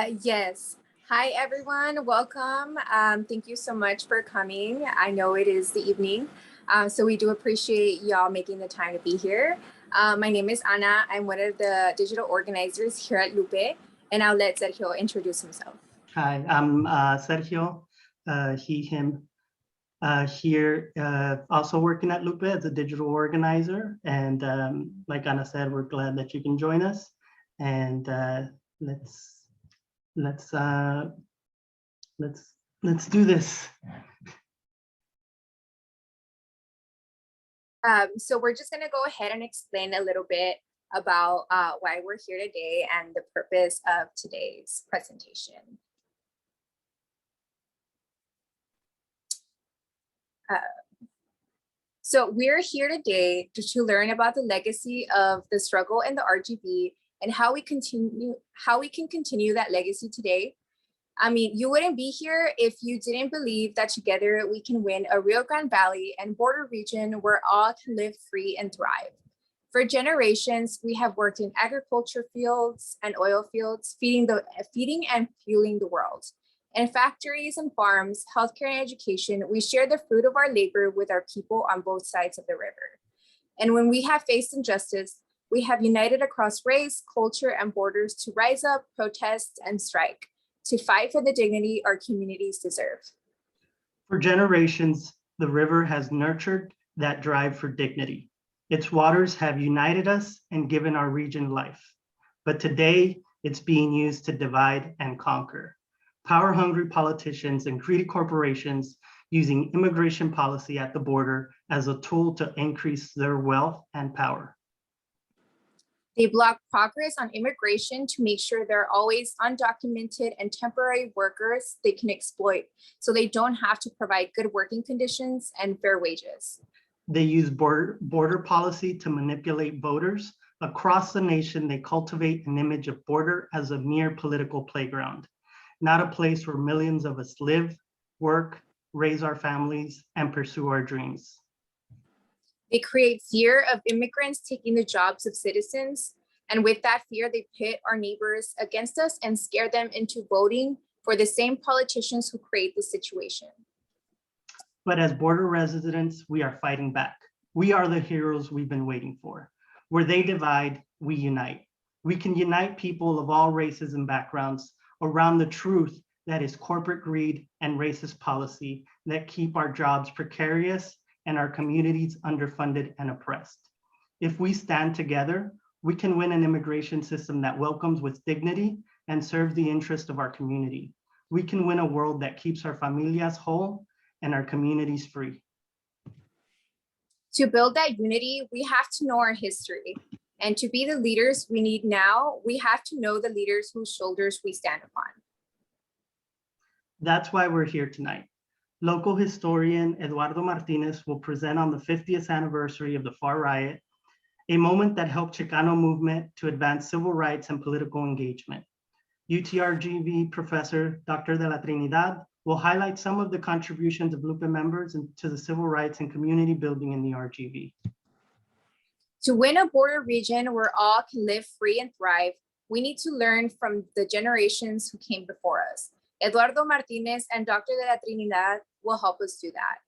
Yes. Hi, everyone. Welcome. Thank you so much for coming. I know it is the evening, so we do appreciate y'all making the time to be here. My name is Ana. I'm one of the digital organizers here at Lupe, and I'll let Sergio introduce himself. Hi, I'm Sergio, he, him, here, also working at Lupe as a digital organizer. And like Ana said, we're glad that you can join us. And let's do this. So we're just going to go ahead and explain a little bit about why we're here today and the purpose of today's presentation. So we're here today to learn about the legacy of the struggle in the RGV and how we can continue that legacy today. I mean, you wouldn't be here if you didn't believe that together we can win a Rio Grande Valley and border region where all can live free and thrive. For generations, we have worked in agriculture fields and oil fields, feeding and fueling the world. In factories and farms, healthcare and education, we share the fruit of our labor with our people on both sides of the river. And when we have faced injustice, we have united across race, culture, and borders to rise up, protest, and strike, to fight for the dignity our communities deserve. For generations, the river has nurtured that drive for dignity. Its waters have united us and given our region life. But today, it's being used to divide and conquer. Power-hungry politicians and greedy corporations using immigration policy at the border as a tool to increase their wealth and power. They block progress on immigration to make sure there are always undocumented and temporary workers they can exploit, so they don't have to provide good working conditions and fair wages. They use border policy to manipulate voters. Across the nation, they cultivate an image of border as a mere political playground, not a place where millions of us live, work, raise our families, and pursue our dreams. They create fear of immigrants taking the jobs of citizens. And with that fear, they pit our neighbors against us and scare them into voting for the same politicians who create the situation. But as border residents, we are fighting back. We are the heroes we've been waiting for. Where they divide, we unite. We can unite people of all races and backgrounds around the truth that is corporate greed and racist policy that keep our jobs precarious and our communities underfunded and oppressed. If we stand together, we can win an immigration system that welcomes with dignity and serves the interest of our community. We can win a world that keeps our familias whole and our communities free. To build that unity, we have to know our history. And to be the leaders we need now, we have to know the leaders whose shoulders we stand upon. That's why we're here tonight. Local historian Eduardo Martinez will present on the 50th anniversary of the Pharr riot, a moment that helped Chicano movement to advance civil rights and political engagement. UTRGV professor Dr. De La Trinidad will highlight some of the contributions of Lupe members to the civil rights and community building in the RGV. To win a border region where all can live free and thrive, we need to learn from the generations who came before us. Eduardo Martinez and Dr. De La Trinidad will help us do that.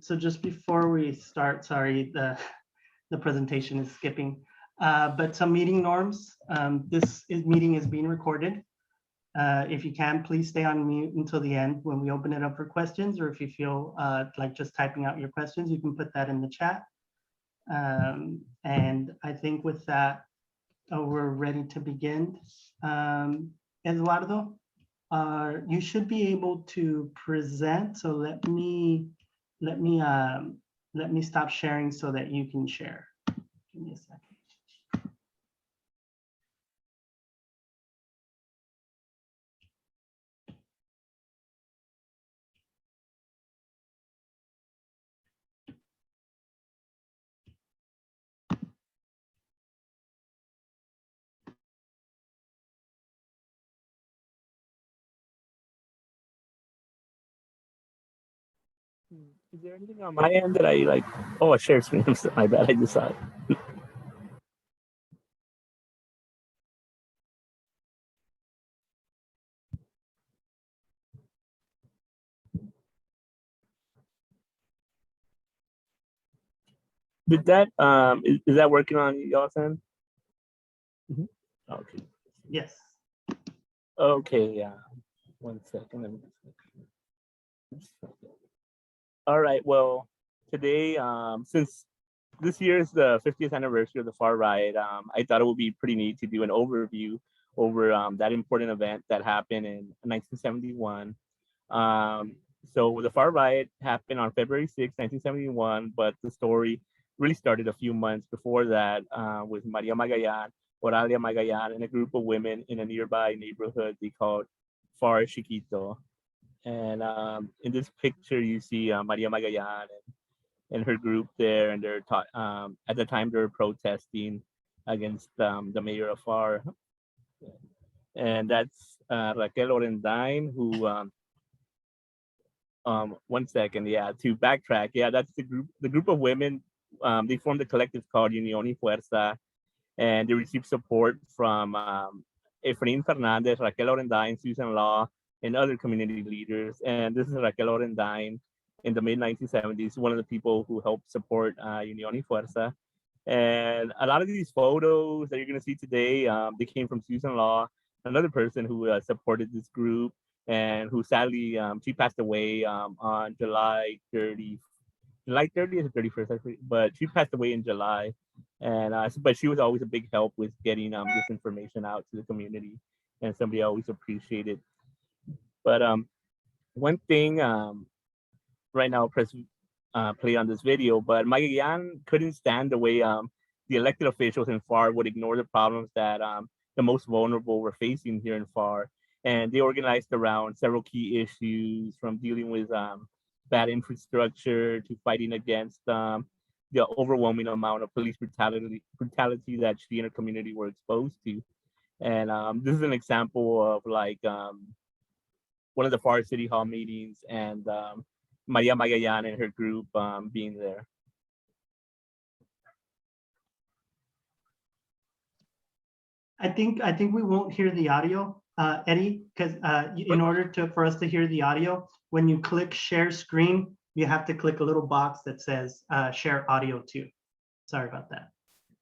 So just before we start, sorry, the presentation is skipping, but some meeting norms. This meeting is being recorded. If you can, please stay on mute until the end when we open it up for questions, or if you feel like just typing out your questions, you can put that in the chat. And I think with that, we're ready to begin. Eduardo, you should be able to present. So let me stop sharing so that you can share. Give me a second. Is there anything on my end that I like? Oh, a share screen. My bad. I just saw it. Did that is that working on y'all's end? Okay. Yes. Okay, yeah. 1 second. Let me just all right. Well, today, since this year is the 50th anniversary of the Pharr riot, I thought it would be pretty neat to do an overview over that important event that happened in 1971. So the Pharr riot happened on February 6, 1971, but the story really started a few months before that with Maria Magayan, Oralia Magayan, and a group of women in a nearby neighborhood they called Pharr Chiquito. And in this picture, you see Maria Magayan and her group there, and they're at the time they were protesting against the mayor of Pharr. And that's Raquel Orendine, who 1 second, yeah, to backtrack, yeah, that's the group of women. They formed a collective called Unión y Fuerza, and they received support from Efrain Fernandez, Raquel Orendine, Susan Law, and other community leaders. And this is Raquel Orendine in the mid 1970s, one of the people who helped support Unión y Fuerza. And a lot of these photos that you're going to see today, they came from Susan Law, another person who supported this group and who sadly, she passed away on July 30th or 31st, actually, but she passed away in July. And but she was always a big help with getting this information out to the community, and somebody I always appreciated. But one thing right now, press play on this video, but Magayan couldn't stand the way the elected officials in Pharr would ignore the problems that the most vulnerable were facing here in Pharr. And they organized around several key issues, from dealing with bad infrastructure to fighting against the overwhelming amount of police brutality that she and her community were exposed to. And this is an example of like one of the Pharr City Hall meetings, and Maria Magayan and her group being there. I think we won't hear the audio, Eddie, because in order for us to hear the audio, when you click share screen, you have to click a little box that says share audio too. Sorry about that.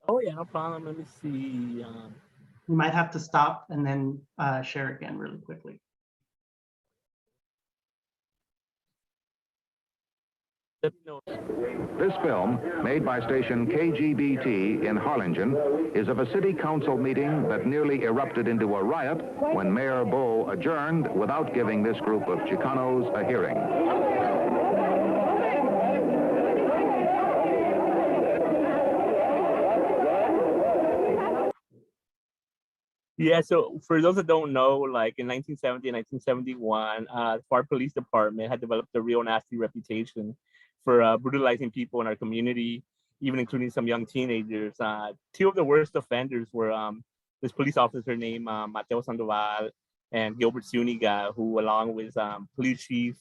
Oh yeah, no problem. Let me see. You might have to stop and then share again really quickly. Let me know. This film, made by station KGBT in Harlingen, is of a city council meeting that nearly erupted into a riot when Mayor Bo adjourned without giving this group of Chicanos a hearing. Yeah, so for those that don't know, like in 1970 and 1971, the Pharr Police Department had developed a real nasty reputation for brutalizing people in our community, even including some young teenagers. Two of the worst offenders were this police officer named Mateo Sandoval and Gilbert Zuniga, who, along with police chief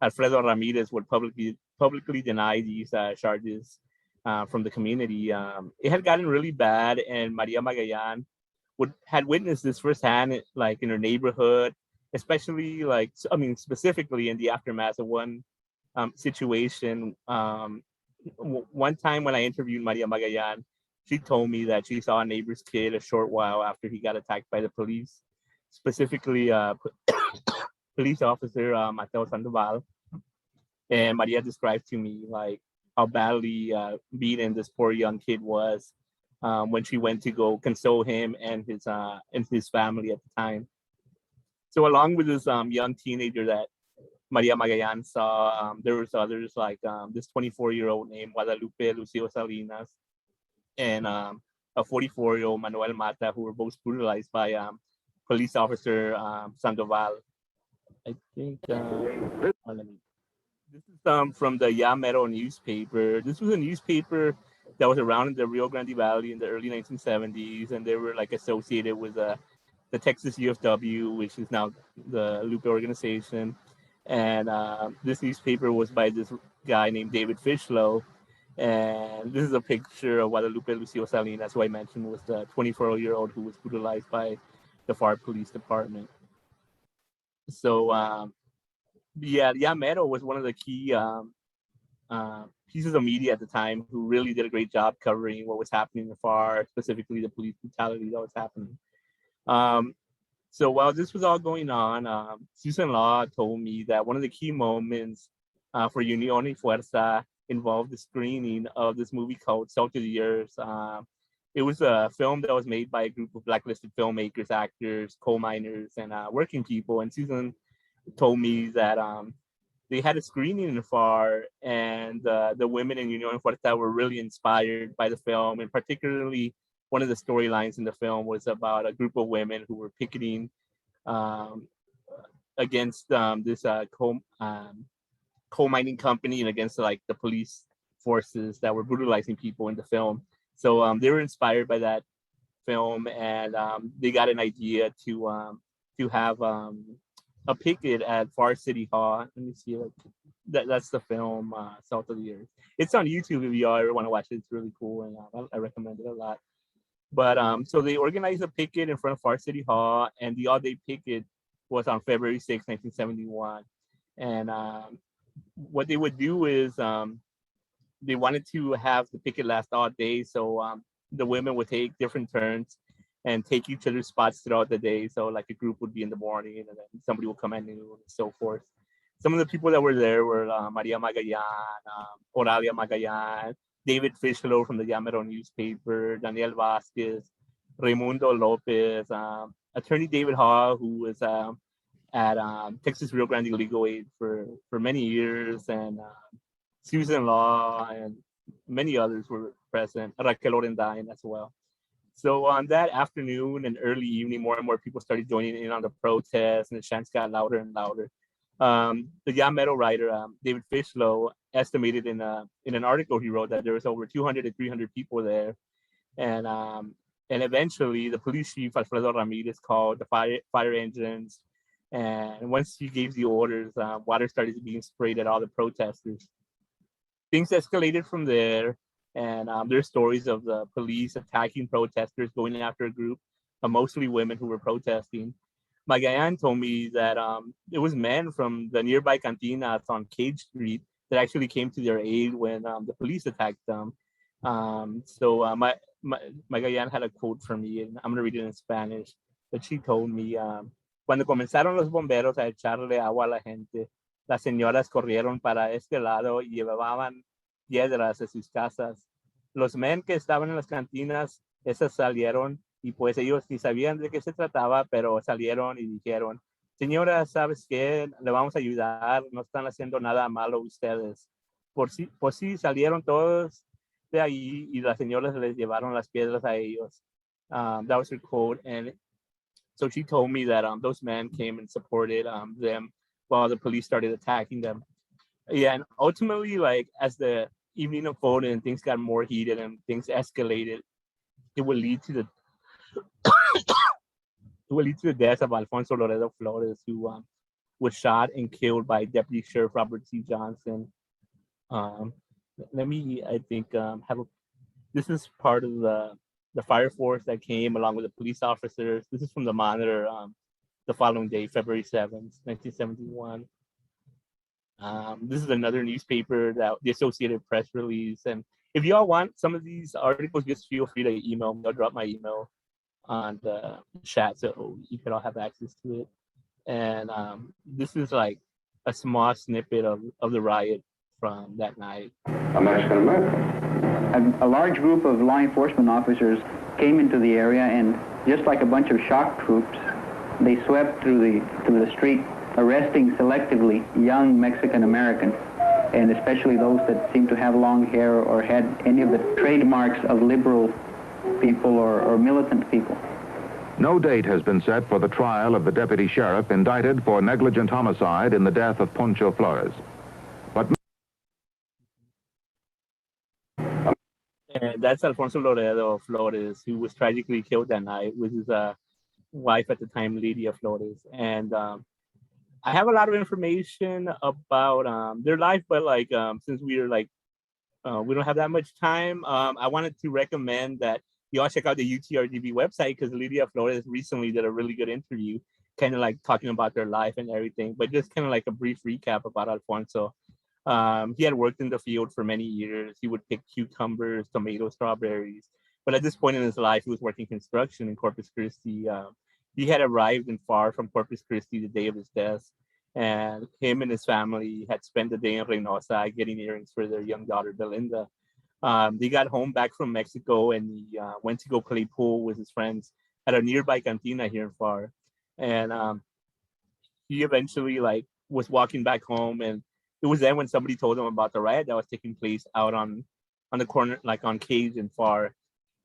Alfredo Ramirez, would publicly deny these charges from the community. It had gotten really bad, and Maria Magayan had witnessed this firsthand, like in her neighborhood, especially specifically in the aftermath of one situation. One time when I interviewed Maria Magayan, she told me that she saw a neighbor's kid a short while after he got attacked by the police, specifically police officer Mateo Sandoval. And Maria described to me like how badly beaten this poor young kid was when she went to go console him and his family at the time. So along with this young teenager that Maria Magayan saw, there was others like this 24-year-old named Guadalupe Lucio Salinas and a 44-year-old Manuel Mata, who were both brutalized by police officer Sandoval. I think this is from the Yamero newspaper. This was a newspaper that was around in the Rio Grande Valley in the early 1970s, and they were like associated with the Texas UFW, which is now the Lupe organization. And this newspaper was by this guy named David Fishlow. And this is a picture of Guadalupe Lucio Salinas, who I mentioned was the 24-year-old who was brutalized by the Pharr Police Department. So yeah, Yamero was one of the key pieces of media at the time who really did a great job covering what was happening in the Pharr, specifically the police brutality that was happening. So while this was all going on, Susan Law told me that one of the key moments for Unión y Fuerza involved the screening of this movie called Salt of the Earth. It was a film that was made by a group of blacklisted filmmakers, actors, coal miners, and working people. And Susan told me that they had a screening in the Pharr, and the women in Unión y Fuerza were really inspired by the film, and particularly one of the storylines in the film was about a group of women who were picketing against this coal mining company and against like the police forces that were brutalizing people in the film. So they were inspired by that film, and they got an idea to have a picket at Pharr City Hall. Let me see, like that's the film Salt of the Earth. It's on YouTube if you all ever want to watch it. It's really cool, and I recommend it a lot. But so they organized a picket in front of Pharr City Hall, and the all-day picket was on February 6, 1971. And what they would do is they wanted to have the picket last all day, so the women would take different turns and take each other's spots throughout the day. So like a group would be in the morning, and then somebody would come at noon and so forth. Some of the people that were there were Maria Magallanes, Oralia Magallanes, David Fishlow from the Yamero newspaper, Daniel Vasquez, Raimundo Lopez, attorney David Hall, who was at Texas Rio Grande Legal Aid for many years, and Susan Law and many others were present, Raquel Orendine as well. So on that afternoon and early evening, more and more people started joining in on the protest, and the chants got louder and louder. The Yamero writer, David Fishlow, estimated in an article he wrote that there was over 200 to 300 people there. And eventually the police chief, Alfredo Ramirez, called the fire engines. And once he gave the orders, water started being sprayed at all the protesters. Things escalated from there, and there's stories of the police attacking protesters, going after a group of mostly women who were protesting. Magallanes told me that it was men from the nearby cantinas on Cage Street that actually came to their aid when the police attacked them. Magallanes had a quote for me, and I'm going to read it in Spanish, but she told me, cuando comenzaron los bomberos a echarle agua a la gente, las señoras corrieron para este lado y llevaban piedras a sus casas. Los men que estaban en las cantinas, esas salieron, y pues ellos ni sabían de qué se trataba, pero salieron y dijeron, señora, ¿sabes qué? Le vamos a ayudar, no están haciendo nada malo ustedes. Por sí salieron todos de ahí, y las señoras les llevaron las piedras a ellos. That was her quote. And so she told me that those men came and supported them while the police started attacking them. Yeah, and ultimately, like, as the evening unfolded and things got more heated and things escalated, it would lead to the death of Alfonso De Flores, who was shot and killed by Deputy Sheriff Robert C. Johnson. Let me, I think, this is part of the fire force that came along with the police officers. This is from the Monitor the following day, February 7th, 1971. This is another newspaper, that the Associated Press release. And if y'all want some of these articles, just feel free to email me. I'll drop my email on the chat so you can all have access to it. And this is like a small snippet of the riot from that night. A Mexican American. A large group of law enforcement officers came into the area, and just like a bunch of shock troops, they swept through the street, arresting selectively young Mexican Americans, and especially those that seemed to have long hair or had any of the trademarks of liberal people or militant people. No date has been set for the trial of the deputy sheriff indicted for negligent homicide in the death of Poncho Flores. But and that's Alfonso Loredo Flores, who was tragically killed that night with his wife at the time, Lydia Flores. And I have a lot of information about their life, but like since we don't have that much time, I wanted to recommend that you all check out the UTRGV website, because Lydia Flores recently did a really good interview, kind of like talking about their life and everything, but just kind of like a brief recap about Alfonso. He had worked in the field for many years. He would pick cucumbers, tomatoes, strawberries. But at this point in his life, he was working construction in Corpus Christi. He had arrived in Pharr from Corpus Christi the day of his death, and him and his family had spent the day in Reynosa getting earrings for their young daughter, Belinda. They got home back from Mexico, and he went to go play pool with his friends at a nearby cantina here in Pharr. And he eventually was walking back home, and it was then when somebody told him about the riot that was taking place out on the corner, like on Cage and Pharr.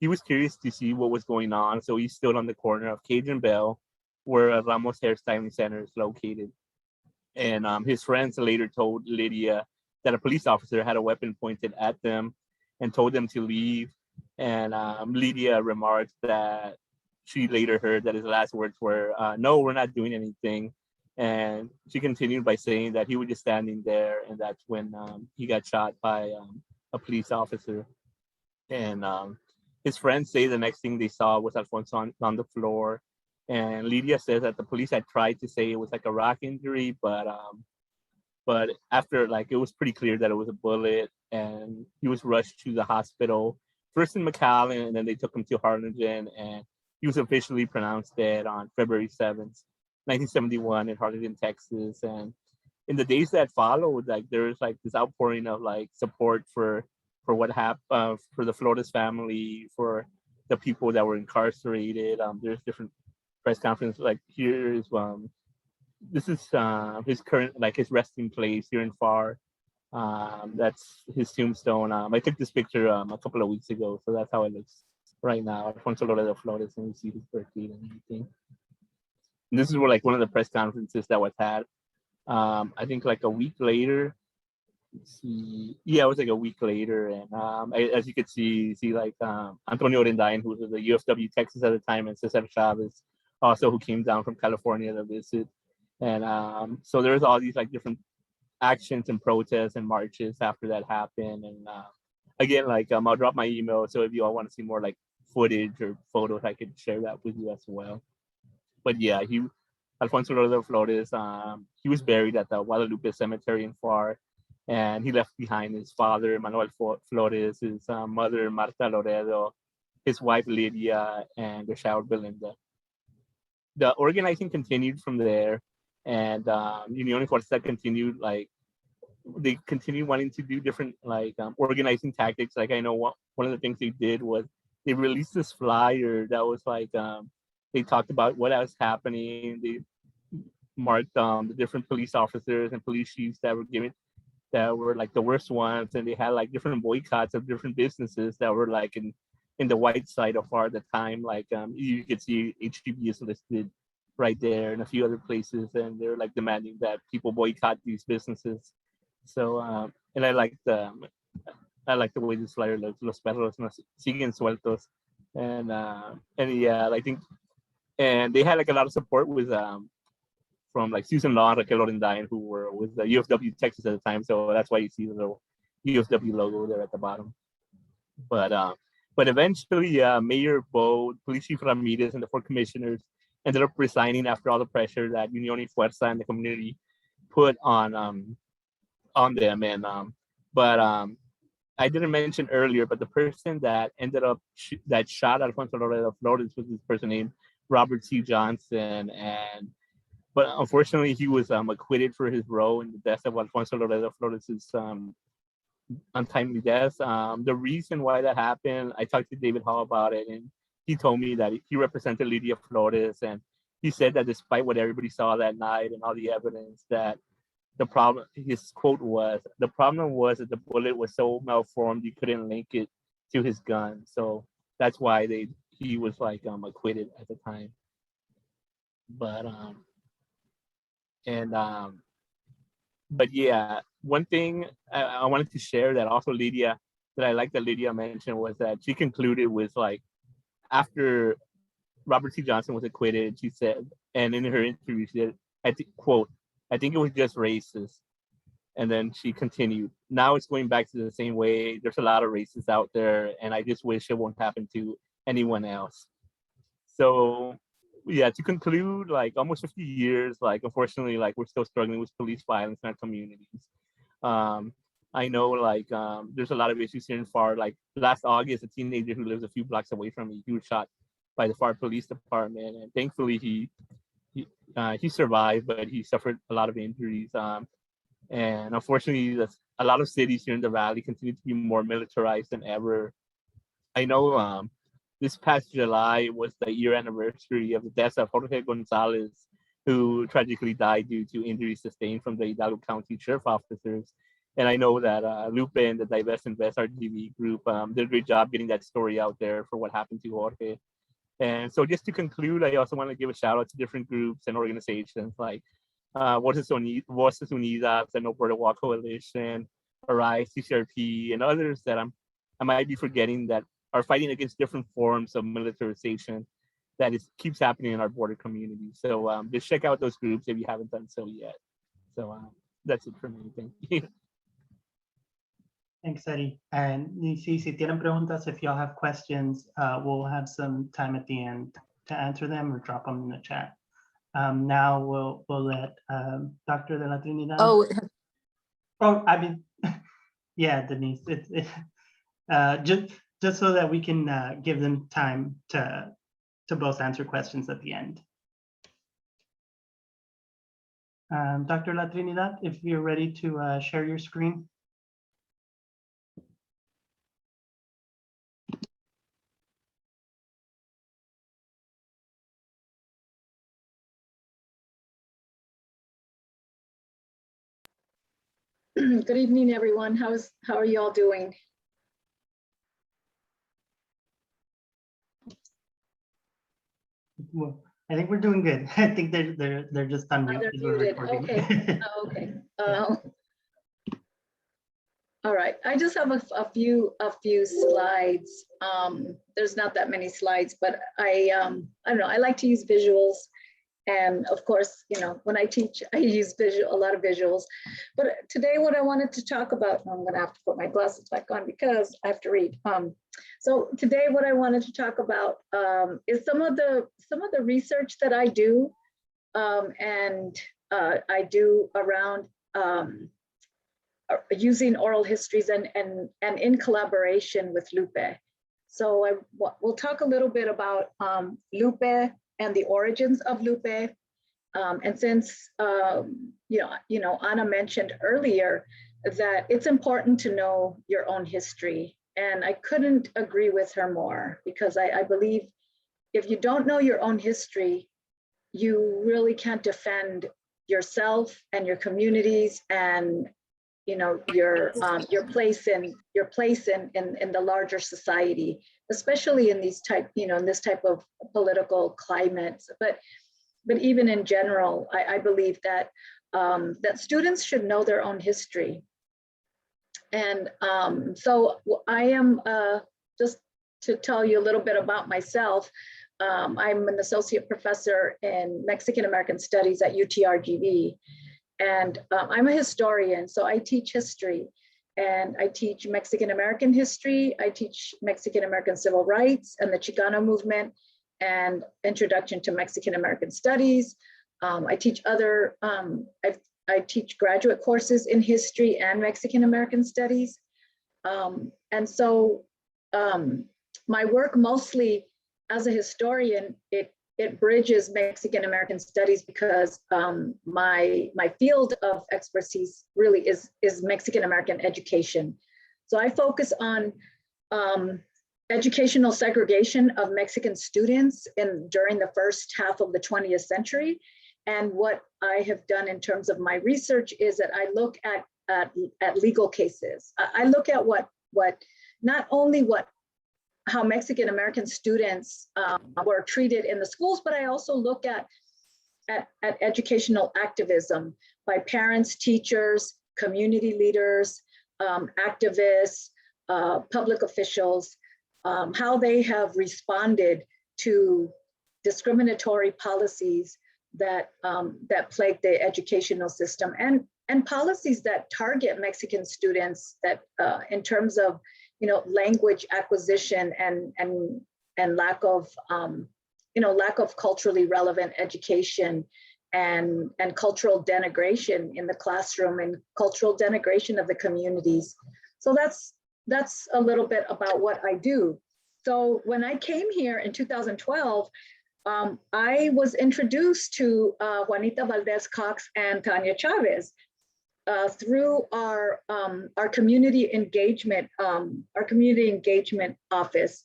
He was curious to see what was going on, so he stood on the corner of Cage and Bell, where Ramos Hairstyling Center is located. And his friends later told Lydia that a police officer had a weapon pointed at them and told them to leave. And Lydia remarked that she later heard that his last words were, "No, we're not doing anything." And she continued by saying that he was just standing there, and that's when he got shot by a police officer. And his friends say the next thing they saw was Alfonso on the floor. And Lydia says that the police had tried to say it was like a rock injury, but after it was pretty clear that it was a bullet, and he was rushed to the hospital, first in McAllen, and then they took him to Harlingen, and he was officially pronounced dead on February 7th, 1971 in Harlingen, Texas. And in the days that followed, there was this outpouring of support for what happened, for the Flores family, for the people that were incarcerated. There's different press conference. Here is this is his current his resting place here in Pharr. That's his tombstone. I took this picture a couple of weeks ago, so that's how it looks right now. Alfonso De Flores, and you see his birthday and everything. And this is where one of the press conferences that was had. I think a week later. It was a week later, and as you could see Antonio Rendain, who was the UFW Texas at the time, and Cesar Chavez, also who came down from California to visit. And so there's all these different actions and protests and marches after that happened. And again, I'll drop my email, so if you all want to see more footage or photos, I could share that with you as well. But yeah, Alfonso De Flores, he was buried at the Guadalupe Cemetery in Pharr. And he left behind his father, Manuel Flores, his mother, Marta Loredo, his wife, Lydia, and their child, Belinda. The organizing continued from there, and Unión Fuerza continued, they continued wanting to do different, organizing tactics. I know one of the things they did was they released this flyer that was they talked about what was happening. They marked the different police officers and police chiefs that were the worst ones, and they had different boycotts of different businesses that were in the white side of Pharr at the time. You could see HGV is listed right there and a few other places, and they're demanding that people boycott these businesses. So and I like the way this flyer looks. Los perros no siguen sueltos. And yeah, I think, and they had a lot of support with from Susan Law and Raquel Lorendain, who were with the UFW Texas at the time. So that's why you see the little UFW logo there at the bottom. But eventually, Mayor Bo, Police Chief Ramirez, and the 4 commissioners ended up resigning after all the pressure that Unión Fuerza and the community put on them. And but I didn't mention earlier, but the person that ended up that shot Alfonso De Flores was this person named Robert C. Johnson, but unfortunately, he was acquitted for his role in the death of Alfonso De Flores' untimely death. The reason why that happened, I talked to David Hall about it, and he told me that he represented Lydia Flores, and he said that despite what everybody saw that night and all the evidence, that his quote was, the problem was that the bullet was so malformed you couldn't link it to his gun. So that's why he was acquitted at the time. But yeah, one thing I wanted to share that also Lydia, that I like that Lydia mentioned, was that she concluded with after Robert C. Johnson was acquitted, she said, and in her interview, she said, quote, "I think it was just racist." And then she continued, "Now it's going back to the same way. There's a lot of racists out there, and I just wish it won't happen to anyone else." So yeah, to conclude, almost 50 years, unfortunately, we're still struggling with police violence in our communities. I know like there's a lot of issues here in Pharr. Like last August, a teenager who lives a few blocks away from me, he was shot by the Pharr Police Department, and thankfully he survived, but he suffered a lot of injuries. And unfortunately, a lot of cities here in the Valley continue to be more militarized than ever. I know this past July was the year anniversary of the death of Jorge Gonzalez, who tragically died due to injuries sustained from the Hidalgo County Sheriff officers. And I know that Lupe and the Divest Invest RGV group did a great job getting that story out there for what happened to Jorge. And so just to conclude, I also want to give a shout out to different groups and organizations like Voces Unidas, the No Border Wall Coalition, Arise, CCRP, and others that I might be forgetting that are fighting against different forms of militarization that keeps happening in our border community. So just check out those groups if you haven't done so yet. So that's it for me. Thank you. Thanks, Eddie. And si tienen preguntas, if y'all have questions, we'll have some time at the end to answer them or drop them in the chat. Now we'll let Dr. De La Trinidad. Oh, I mean, yeah, Denise. Just so that we can give them time to both answer questions at the end. Dr. La Trinidad, if you're ready to share your screen. Good evening, everyone. How are you all doing? Well, I think we're doing good. I think they're just unmuted. They're We're muted. recording. Okay. Okay. All right. I just have a few slides. There's not that many slides, but I don't know. I like to use visuals. And of course, you know, when I teach, I use a lot of visuals. But today, what I wanted to talk about, I'm going to have to put my glasses back on because I have to read. So today, what I wanted to talk about is some of the research that I do, and I do around using oral histories and in collaboration with Lupe. So we'll talk a little bit about Lupe and the origins of Lupe. And since, you know, Ana mentioned earlier that it's important to know your own history. And I couldn't agree with her more, because I believe if you don't know your own history, you really can't defend yourself and your communities and, you know, your place in the larger society, especially in these type, you know, in this type of political climates. But even in general, I believe that that students should know their own history. And so I am, just to tell you a little bit about myself, I'm an associate professor in Mexican American Studies at UTRGV. And I'm a historian, so I teach history. And I teach Mexican American history. I teach Mexican American civil rights and the Chicano movement and introduction to Mexican American studies. I teach other, I teach graduate courses in history and Mexican American studies. And so my work mostly as a historian, it bridges Mexican American studies because my field of expertise really is Mexican American education. So I focus on educational segregation of Mexican students during the first half of the 20th century. And what I have done in terms of my research is that I look at legal cases. I look at not only how Mexican American students were treated in the schools, but I also look at educational activism by parents, teachers, community leaders, activists, public officials, how they have responded to discriminatory policies that plague the educational system and policies that target Mexican students that in terms of, you know, language acquisition and lack of, you know, lack of culturally relevant education and cultural denigration in the classroom and cultural denigration of the communities. So that's a little bit about what I do. So when I came here in 2012, I was introduced to Juanita Valdez Cox and Tanya Chavez through our community engagement office.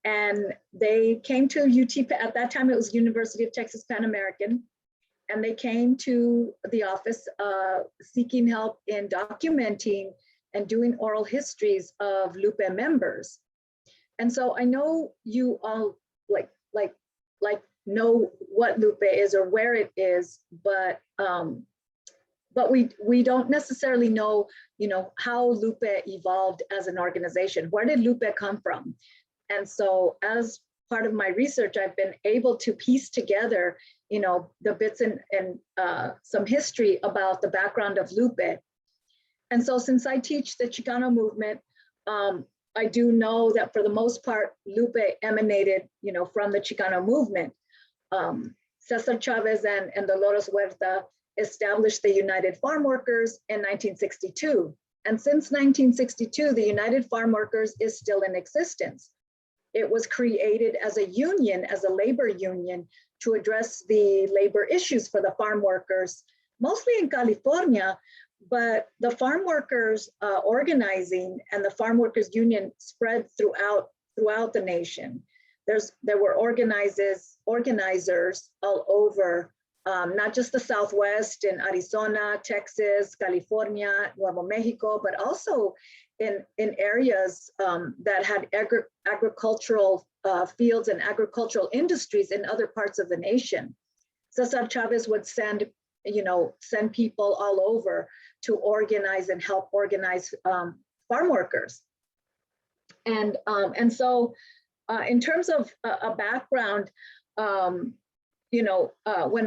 And they came to UT, at that time it was University of Texas Pan American, and they came to the office seeking help in documenting and doing oral histories of Lupe members. And so I know you all know what Lupe is or where it is, but we don't necessarily know, how Lupe evolved as an organization. Where did Lupe come from? And so as part of my research, I've been able to piece together, the bits and some history about the background of Lupe. And so since I teach the Chicano movement, I do know that for the most part, Lupe emanated, from the Chicano movement. Cesar Chavez and Dolores Huerta established the United Farm Workers in 1962. And since 1962, the United Farm Workers is still in existence. It was created as a union, as a labor union, to address the labor issues for the farm workers, mostly in California, but the farm workers organizing and the farm workers union spread throughout the nation. There were organizers all over, not just the Southwest, in Arizona, Texas, California, Nuevo Mexico, but also in areas that had agricultural fields and agricultural industries in other parts of the nation. Cesar Chavez would send people all over to organize and help organize farm workers. And so in terms of a background, when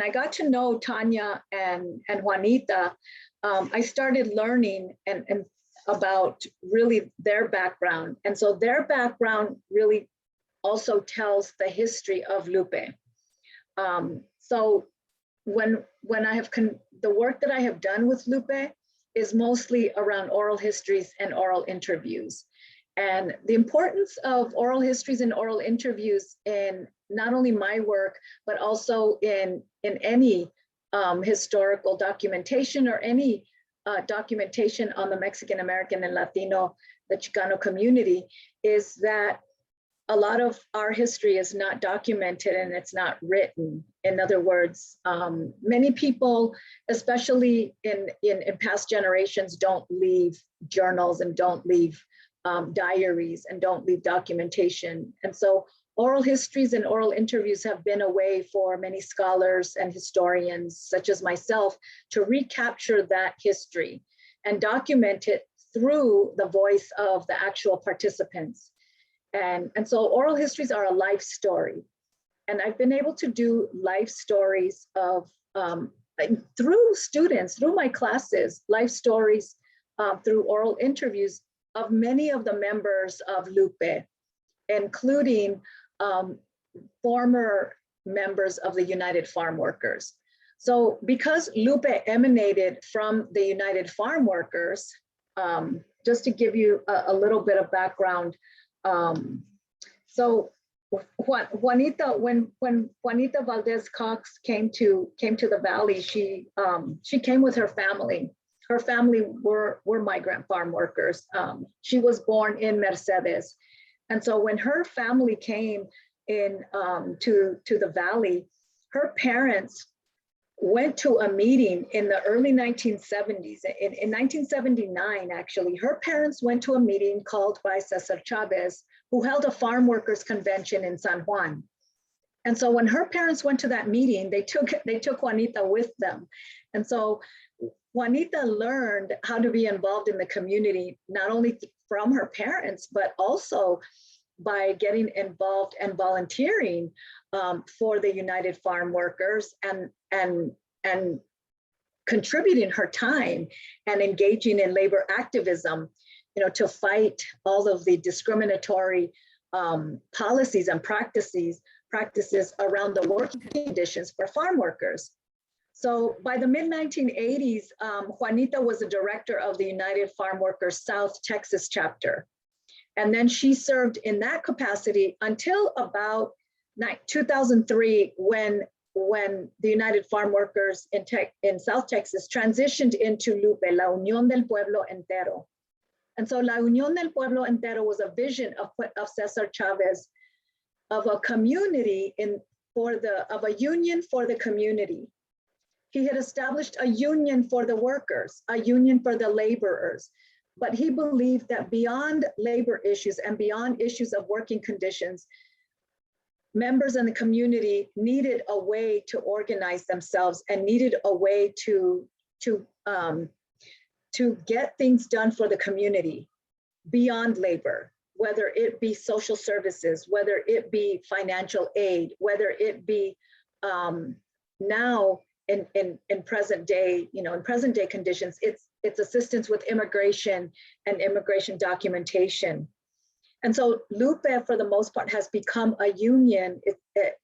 I got to know Tanya and Juanita, I started learning and about really their background. And so their background really also tells the history of Lupe. So when I have the work that I have done with Lupe is mostly around oral histories and oral interviews. And the importance of oral histories and oral interviews in not only my work, but also in any historical documentation or any documentation on the Mexican American and Latino, the Chicano community, is that a lot of our history is not documented and it's not written. In other words, many people, especially in past generations, don't leave journals and don't leave diaries and don't leave documentation. And so oral histories and oral interviews have been a way for many scholars and historians, such as myself, to recapture that history and document it through the voice of the actual participants. And so oral histories are a life story. And I've been able to do life stories of, through students, through my classes, life stories through oral interviews of many of the members of Lupe, including former members of the United Farm Workers. So because Lupe emanated from the United Farm Workers, just to give you a little bit of background, so Juanita, when Juanita Valdez Cox came to the Valley, she came with her family. Her family were migrant farm workers. She was born in Mercedes. And so when her family came in to the Valley, her parents went to a meeting in the early 1970s. In 1979, actually, her parents went to a meeting called by Cesar Chavez, who held a farm workers convention in San Juan. And so when her parents went to that meeting, they took Juanita with them. And so Juanita learned how to be involved in the community, not only from her parents, but also by getting involved and volunteering for the United Farm Workers and contributing her time and engaging in labor activism, to fight all of the discriminatory policies and practices around the working conditions for farm workers. So by the mid-1980s, Juanita was the director of the United Farm Workers South Texas chapter. And then she served in that capacity until about 2003, when the United Farm Workers in South Texas transitioned into Lupe, La Unión del Pueblo Entero. And so La Unión del Pueblo Entero was a vision of Cesar Chavez, of a community of a union for the community. He had established a union for the workers, a union for the laborers, but he believed that beyond labor issues and beyond issues of working conditions, members in the community needed a way to organize themselves and needed a way to get things done for the community beyond labor, whether it be social services, whether it be financial aid, whether it be now in present day, in present day conditions, it's assistance with immigration and immigration documentation. And so Lupe, for the most part, has become a union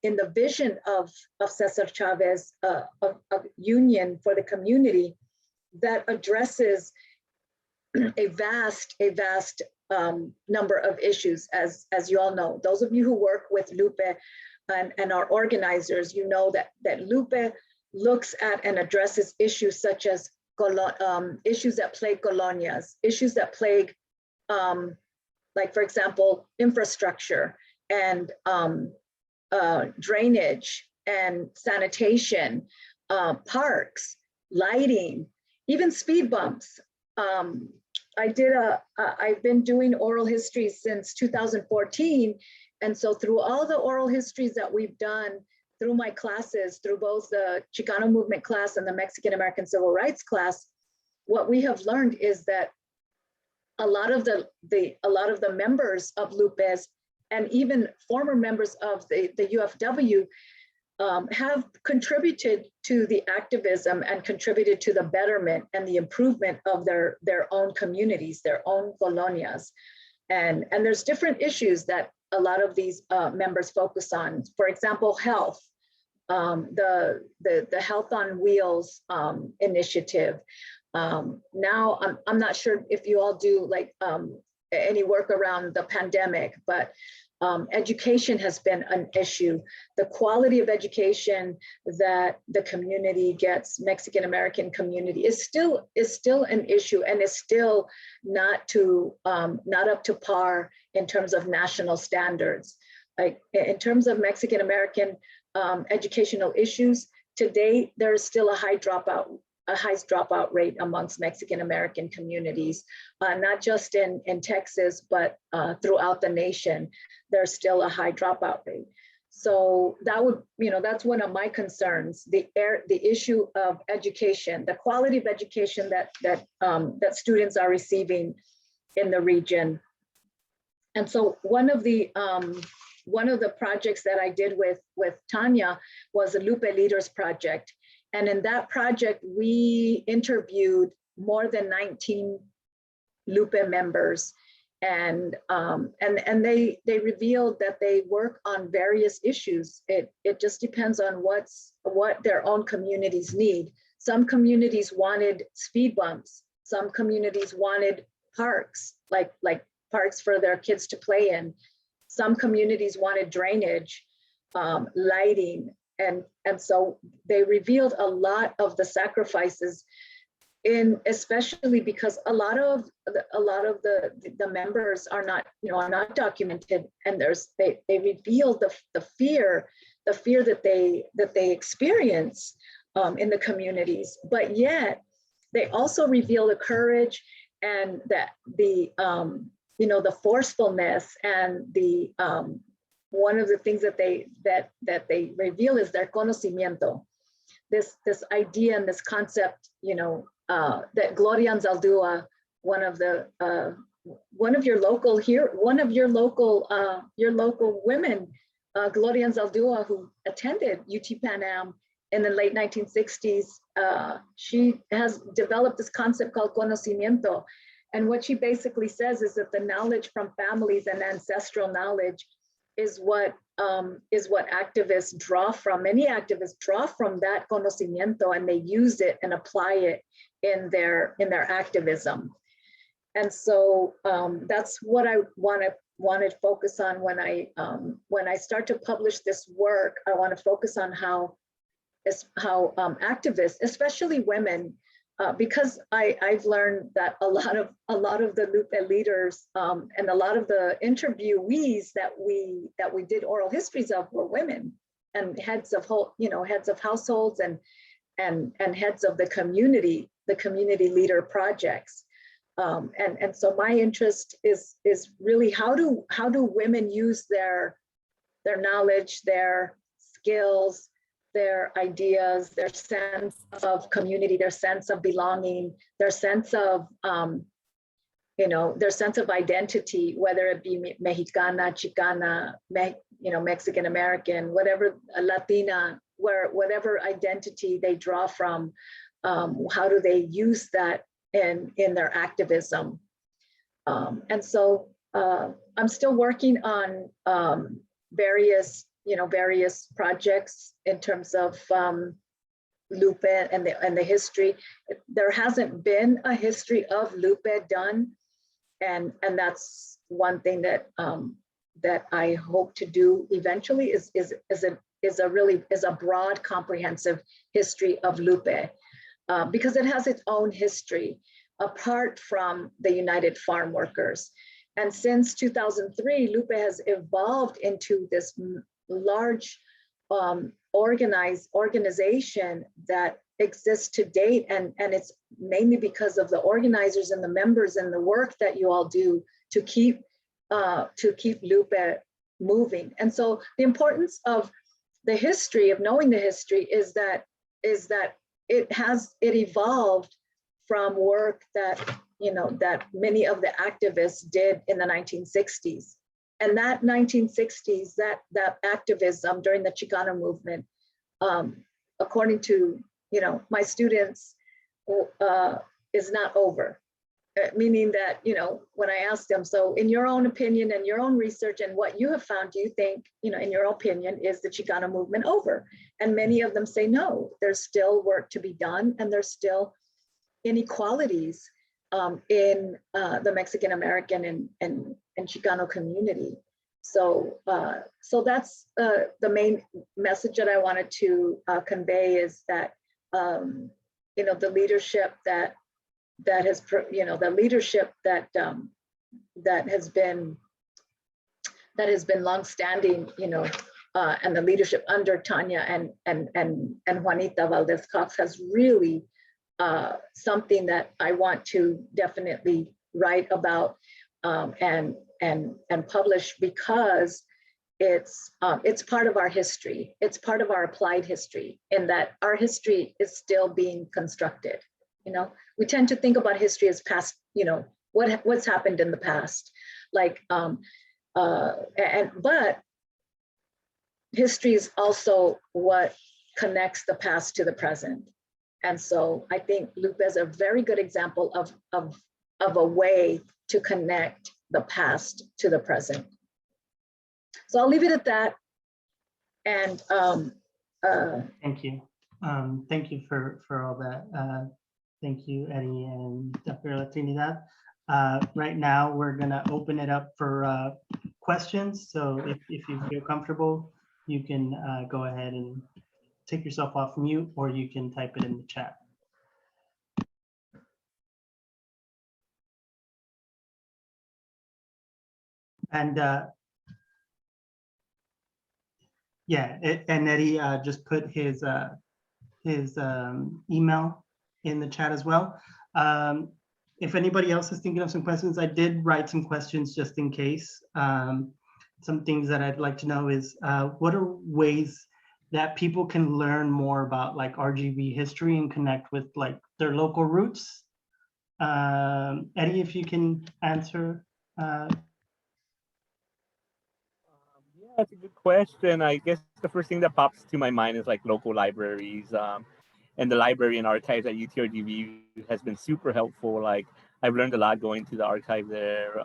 in the vision of Cesar Chavez, a union for the community that addresses a vast number of issues, as you all know. Those of you who work with Lupe and are organizers, you know that Lupe looks at and addresses issues such as issues that plague colonias, issues that plague, like, for example, infrastructure and drainage and sanitation, parks, lighting, even speed bumps. I've been doing oral history since 2014. And so through all the oral histories that we've done, through my classes, through both the Chicano movement class and the Mexican American Civil Rights class, what we have learned is that a lot of the members of Lupe's and even former members of the UFW have contributed to the activism and contributed to the betterment and the improvement of their own communities, their own colonias. And there's different issues that a lot of these members focus on. For example, health, the Health on Wheels initiative. Now, I'm not sure if you all do like any work around the pandemic, but education has been an issue. The quality of education that the community gets, Mexican American community, is still an issue, and is still not up to par in terms of national standards. Like in terms of Mexican American educational issues, today there is still a high dropout rate amongst Mexican American communities, not just in Texas, but throughout the nation. There's still a high dropout rate. So that's one of my concerns, the issue of education, the quality of education that students are receiving in the region. And so one of the projects that I did with Tanya was the Lupe Leaders Project. And in that project, we interviewed more than 19 Lupe members, and they revealed that they work on various issues. It just depends on what their own communities need. Some communities wanted speed bumps. Some communities wanted parks, like parks for their kids to play in. Some communities wanted drainage, lighting. And so they revealed a lot of the sacrifices, especially because a lot of the members are not documented, and they revealed the fear that they experience in the communities. But yet they also reveal the courage and that the forcefulness and the one of the things that they reveal is their conocimiento, this idea and this concept, that Gloria Anzaldúa, one of your local women, Gloria Anzaldúa, who attended UT Pan Am in the late 1960s, she has developed this concept called conocimiento. And what she basically says is that the knowledge from families and ancestral knowledge what activists draw from. Many activists draw from that conocimiento and they use it and apply it in their activism. And so that's what I want to focus on when I start to publish this work. I want to focus on how activists, especially women, because I've learned that a lot of the Lupe leaders and a lot of the interviewees that we did oral histories of were women, and heads of households and heads of the community leader projects. And so my interest is really how do women use their knowledge, their skills, their ideas, their sense of community, their sense of belonging, their sense of identity, whether it be Mexicana, Chicana, Mexican American, whatever, Latina, whatever identity they draw from, how do they use that in their activism? And so I'm still working on various projects in terms of Lupe and the history. There hasn't been a history of Lupe done, and that's one thing that I hope to do eventually is a broad, comprehensive history of Lupe, because it has its own history apart from the United Farm Workers. And since 2003, Lupe has evolved into this large organization that exists to date, and it's mainly because of the organizers and the members and the work that you all do to keep Lupe moving. And so the importance of the history, of knowing the history, is that it evolved from work that many of the activists did in the 1960s. And that 1960s, that activism during the Chicano movement, according to my students, is not over. Meaning that when I ask them, so in your own opinion and your own research and what you have found, do you think, in your opinion, is the Chicano movement over? And many of them say no. There's still work to be done, and there's still inequalities in the Mexican American and Chicano community. So that's the main message that I wanted to convey, is that the leadership that has been longstanding, and the leadership under Tanya and Juanita Valdez Cox has really something that I want to definitely write about and publish, because it's part of our history. It's part of our applied history, in that our history is still being constructed. We tend to think about history as past, what's happened in the past, but history is also what connects the past to the present. And so I think Lupe is a very good example of a way to connect the past to the present. So I'll leave it at that. And thank you. Thank you for all that. Thank you, Eddie and Dr. La Trinidad. Right now, we're gonna open it up for questions. So if you feel comfortable, you can go ahead and take yourself off mute, or you can type it in the chat. And yeah, and Eddie just put his email in the chat as well. If anybody else is thinking of some questions, I did write some questions just in case. Some things that I'd like to know is, what are ways that people can learn more about RGV history and connect with their local roots? Eddie, if you can answer. Yeah, that's a good question. I guess the first thing that pops to my mind is local libraries, and the library and archives at UTRGV has been super helpful. I've learned a lot going to the archive there.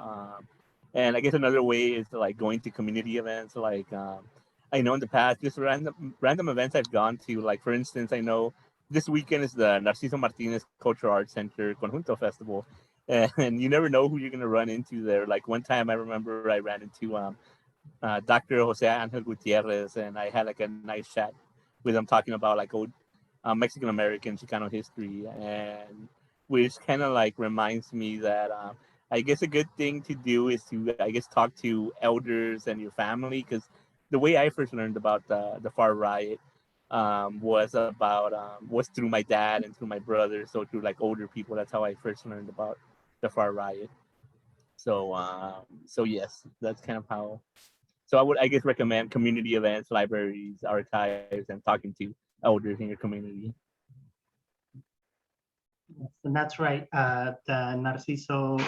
And I guess another way is like going to community events. Like I know in the past, just random events I've gone to. Like for instance, I know this weekend is the Narciso Martinez Cultural Arts Center Conjunto Festival, and you never know who you're gonna run into there. Like one time, I remember I ran into Dr. Jose Angel Gutierrez, and I had like a nice chat with him talking about like old Mexican American Chicano history, and which kind of like reminds me that I guess a good thing to do is to I guess talk to elders and your family, because the way I first learned about the Pharr riot was through my dad and through my brother, so through like older people. That's how I first learned about the Pharr riot. So so yes, that's kind of how. So I would, I guess, recommend community events, libraries, archives, and talking to elders in your community. Yes, and that's right. The Narciso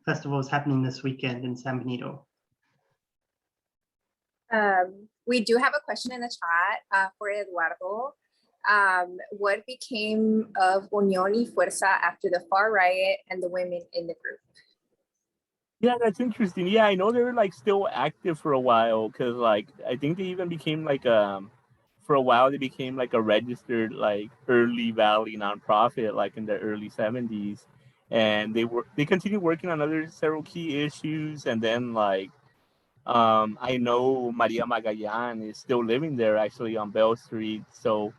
Festival is happening this weekend in San Benito. We do have a question in the chat for Eduardo. What became of Unión y Fuerza after the Pharr riot and the women in the group? Yeah, that's interesting. Yeah, I know they were like still active for a while, because like I think they even became like for a while they became like a registered like early Valley nonprofit like in the early 70s, and they continued working on other several key issues, and then like I know Maria Magallanes is still living there actually on Bell Street, so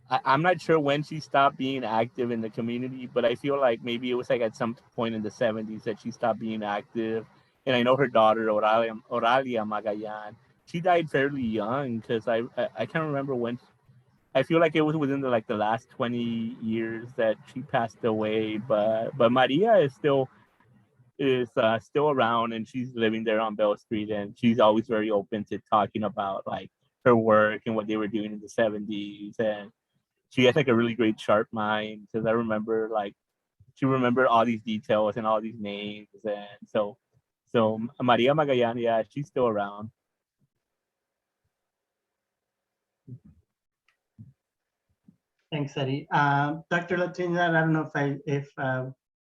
I'm not sure when she stopped being active in the community, but I feel like maybe it was like at some point in the 70s that she stopped being active. And I know her daughter, Oralia Magallanes, she died fairly young, because I can't remember when. I feel like it was within the last 20 years that she passed away. But Maria is still around, and she's living there on Bell Street, and she's always very open to talking about like her work and what they were doing in the 70s. And she has like a really great sharp mind, because I remember like she remembered all these details and all these names, and so Maria Magallanes, yeah, she's still around. Thanks, Eddie. Dr. La Trinidad, I don't know if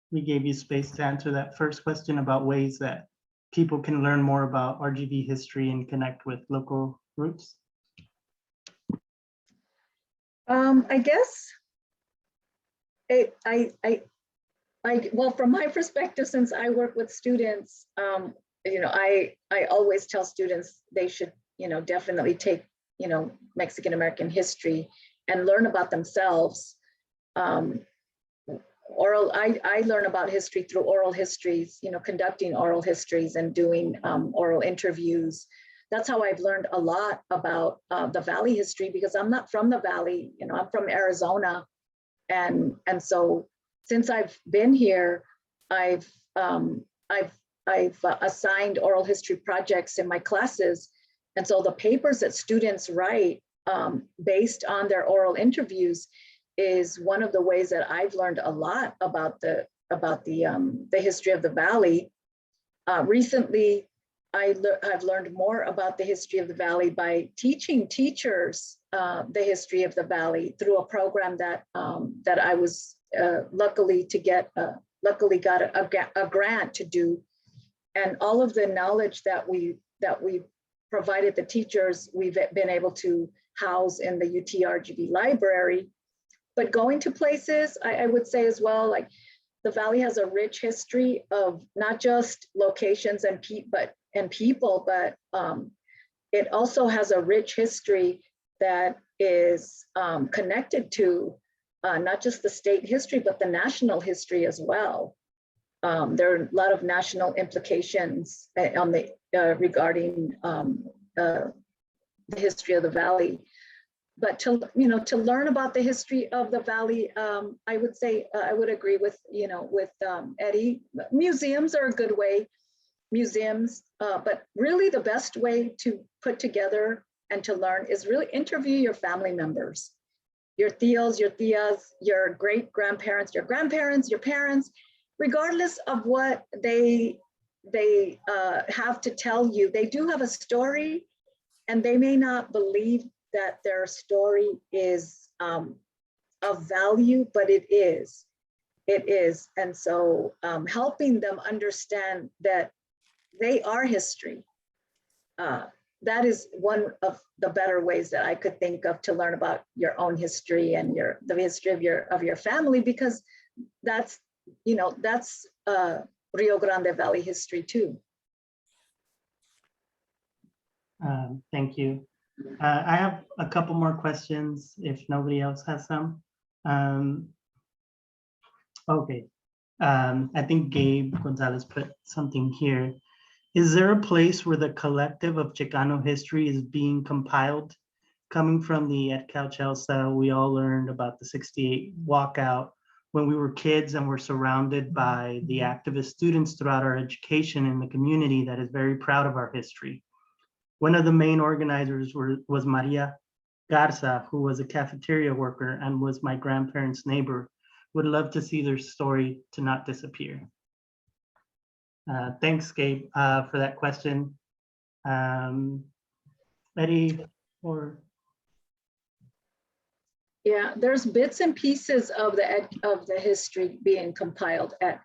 we gave you space to answer that first question about ways that people can learn more about RGV history and connect with local roots. I guess well, from my perspective, since I work with students, I always tell students they should, definitely take, Mexican American history and learn about themselves. I learn about history through oral histories, conducting oral histories and doing oral interviews. That's how I've learned a lot about the Valley history, because I'm not from the Valley, I'm from Arizona. And so since I've been here, I've assigned oral history projects in my classes. And so the papers that students write based on their oral interviews is one of the ways that I've learned a lot about the history of the Valley. Recently, I've learned more about the history of the Valley by teaching teachers the history of the Valley through a program that I was luckily got a grant to do. And all of the knowledge that we provided the teachers, we've been able to house in the UTRGV library. But going to places, I would say as well, like the Valley has a rich history of not just locations and people, but it also has a rich history that is connected to not just the state history, but the national history as well. There are a lot of national implications on regarding the history of the Valley. But to learn about the history of the Valley, I would say I would agree with Eddie. Museums are a good way. Museums, but really the best way to put together and to learn is really interview your family members, your tios, your tias, your great grandparents, your grandparents, your parents, regardless of what they have to tell you. They do have a story, and they may not believe that their story is of value, but it is. It is. And so helping them understand that they are history. That is one of the better ways that I could think of to learn about your own history and the history of your family, because that's, you know, that's Rio Grande Valley history too. Thank you. I have a couple more questions if nobody else has some. Okay. I think Gabe Gonzalez put something here. Is there a place where the collective of Chicano history is being compiled? Coming from the EdCal Chelsea, we all learned about the '68 walkout when we were kids and were surrounded by the activist students throughout our education in the community that is very proud of our history. One of the main organizers was Maria Garza, who was a cafeteria worker and was my grandparents' neighbor. Would love to see their story to not disappear. Thanks, Gabe, for that question. Eddie, or? Yeah, there's bits and pieces of the history being compiled. At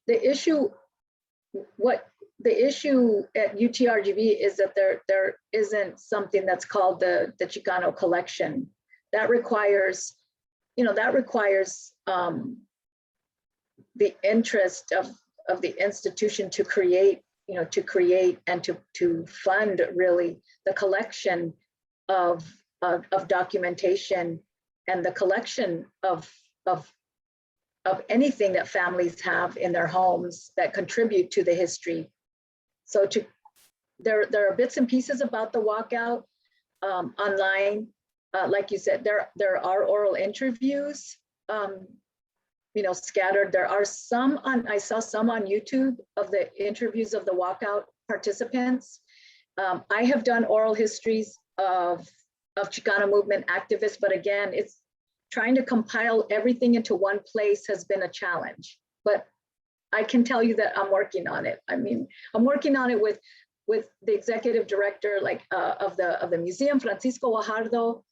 the issue at UTRGV is that there isn't something that's called the Chicano collection. That requires, you know, the interest of the institution to create, you know, and to fund really the collection of documentation and the collection of anything that families have in their homes that contribute to the history. So there are bits and pieces about the walkout online. Like you said, there are oral interviews, you know, scattered. There are some I saw some on YouTube of the interviews of the walkout participants. I have done oral histories of Chicano movement activists, but again, it's trying to compile everything into one place has been a challenge. But I can tell you that I'm working on it. I mean, I'm working on it with the executive director, like of the museum, Francisco Guajardo.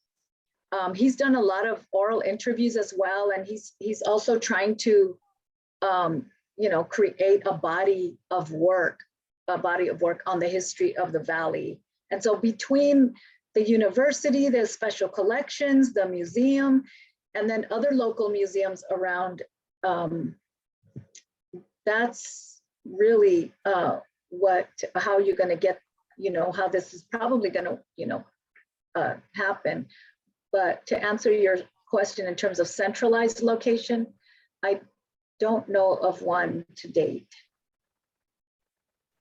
He's done a lot of oral interviews as well, and he's also trying to, you know, create a body of work on the history of the Valley. And so between the university, the special collections, the museum, and then other local museums around, that's really how you're going to get, you know, how this is probably going to, you know, happen. But to answer your question in terms of centralized location, I don't know of one to date.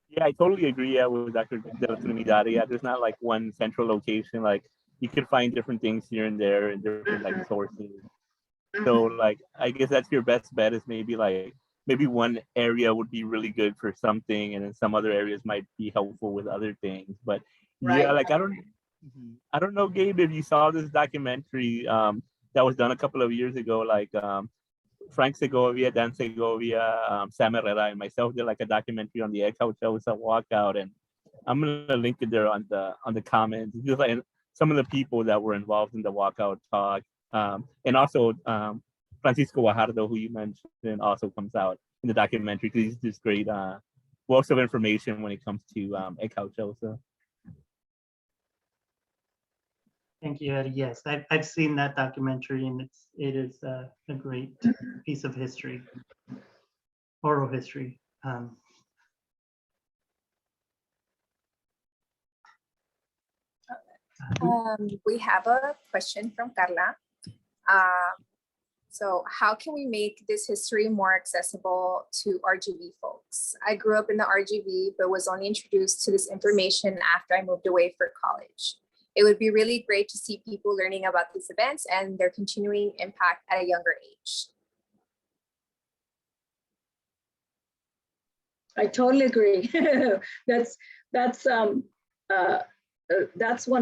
Yeah, I totally agree with Dr. De La Trinidad. Yeah, there's not like one central location. Like you could find different things here and there and different like sources. So like, I guess that's your best bet is maybe one area would be really good for something, and then some other areas might be helpful with other things. But yeah, like I don't know, Gabe, if you saw this documentary that was done a couple of years ago, like Frank Segovia, Dan Segovia, Sam Herrera, and myself did like a documentary on the EdCal Chelsea walkout, and I'm gonna link it there on the comments. Just like some of the people that were involved in the walkout talk, and also Francisco Guajardo, who you mentioned, also comes out in the documentary because he's just great wealth of information when it comes to EdCal Chelsea. Thank you, Eddie. Yes, I've seen that documentary, and it is a great piece of history, oral history. We have a question from Carla. So how can we make this history more accessible to RGV folks? I grew up in the RGV, but was only introduced to this information after I moved away for college. It would be really great to see people learning about these events and their continuing impact at a younger age. I totally agree. That's one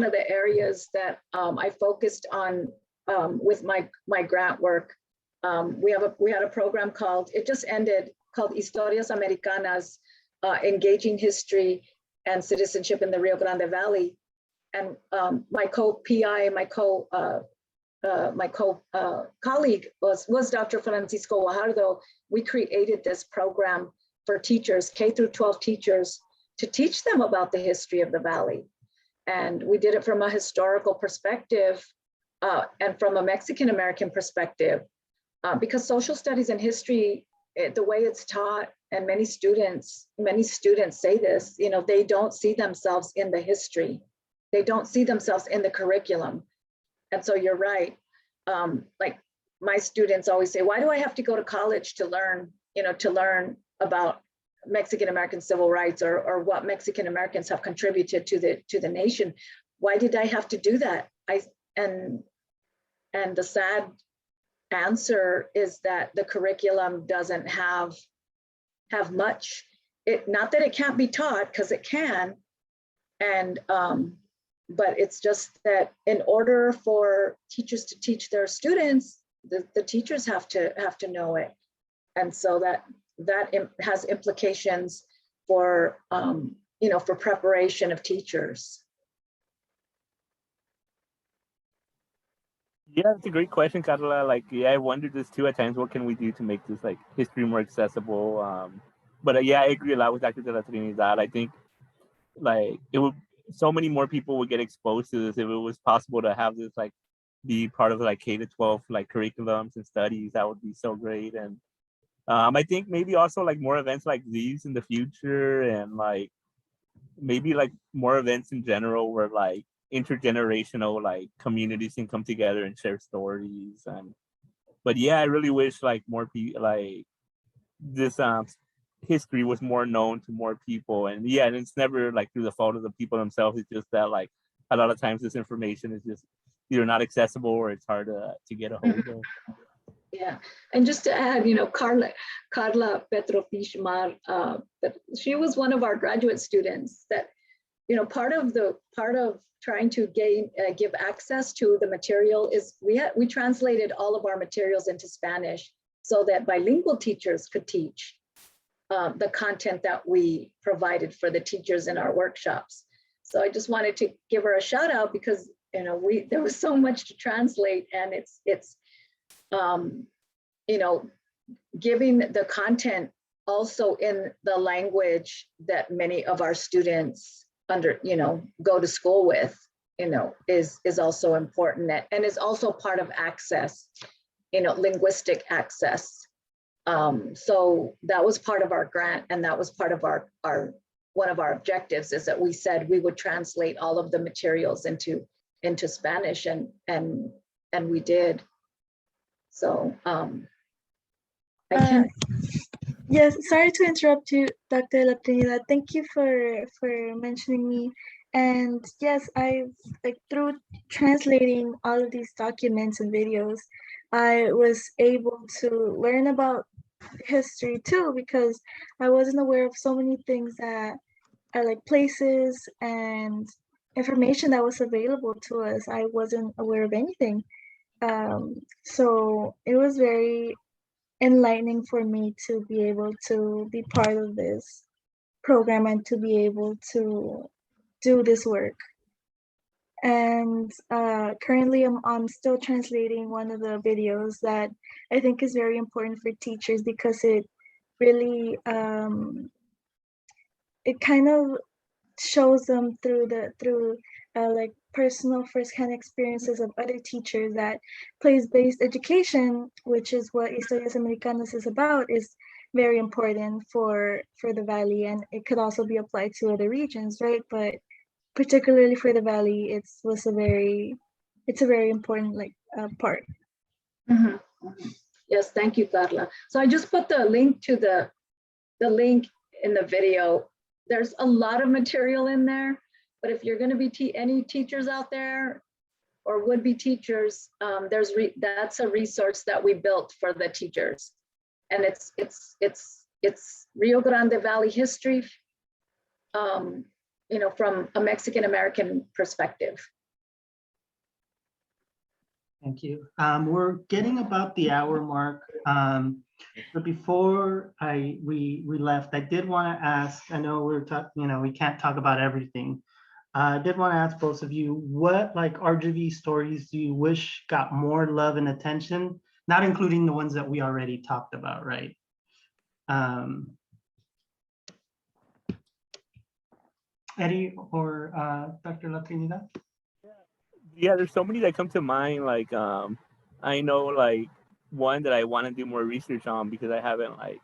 of the areas that I focused on with my grant work. We had a program it just ended, called Historious Americanas, Engaging History and Citizenship in the Rio Grande Valley. And my co-PI, my colleague was Dr. Francisco Guajardo. We created this program for teachers, K through 12 teachers, to teach them about the history of the Valley. And we did it from a historical perspective and from a Mexican-American perspective, because social studies and history, the way it's taught, and many students say this, you know, they don't see themselves in the history. They don't see themselves in the curriculum. And so you're right. Like my students always say, why do I have to go to college to learn, you know, to learn about Mexican-American civil rights or what Mexican-Americans have contributed to the nation? Why did I have to do that? And the sad answer is that the curriculum doesn't have much. Not that it can't be taught, because it can, and but it's just that in order for teachers to teach their students, the teachers have to know it, and so that has implications for you know, for preparation of teachers. Yeah, that's a great question, Carla. Like, yeah, I wondered this too at times. What can we do to make this like history more accessible? But yeah, I agree a lot with Dr. De La Trinidad. I think like it would, so many more people would get exposed to this if it was possible to have this like be part of like K to 12 like curriculums and studies. That would be so great. And I think maybe also like more events like these in the future, and like maybe like more events in general where like intergenerational like communities can come together and share stories. And but yeah, I really wish like more people like this history was more known to more people. And yeah, and it's never like through the fault of the people themselves. It's just that like a lot of times this information is just either not accessible or it's hard to get a hold of. Yeah, and just to add, you know, Carla Petrofishmar, she was one of our graduate students that, you know, part of trying to give access to the material is we translated all of our materials into Spanish so that bilingual teachers could teach the content that we provided for the teachers in our workshops. So I just wanted to give her a shout out because, you know, there was so much to translate, and it's you know, giving the content also in the language that many of our students go to school with, you know, is also important, and is also part of access, you know, linguistic access. So that was part of our grant, and that was part of our one of our objectives, is that we said we would translate all of the materials into Spanish, and we did. So I can. Yes, sorry to interrupt you, Dr. La Trinidad. Thank you for mentioning me. And yes, I like through translating all of these documents and videos, I was able to learn about history too, because I wasn't aware of so many things that are like places and information that was available to us. I wasn't aware of anything. So it was very enlightening for me to be able to be part of this program and to be able to do this work. And currently I'm still translating one of the videos that I think is very important for teachers, because it really it kind of shows them through like personal firsthand experiences of other teachers that place-based education, which is what Historious Americanas is about, is very important for the Valley, and it could also be applied to other regions, right? But particularly for the Valley, it's a very important like part. Mm-hmm. Yes, thank you, Carla. So I just put the link to the link in the video. There's a lot of material in there, but if you're going to be any teachers out there or would-be teachers, that's a resource that we built for the teachers, and it's Rio Grande Valley history, you know, from a Mexican-American perspective. Thank you. We're getting about the hour mark. But before we left, I did want to ask, I know we can't talk about everything. I did want to ask both of you, what like RGV stories do you wish got more love and attention? Not including the ones that we already talked about, right? Eddie or Dr. La Trinidad? Yeah, there's so many that come to mind. Like, I know like one that I want to do more research on because I haven't like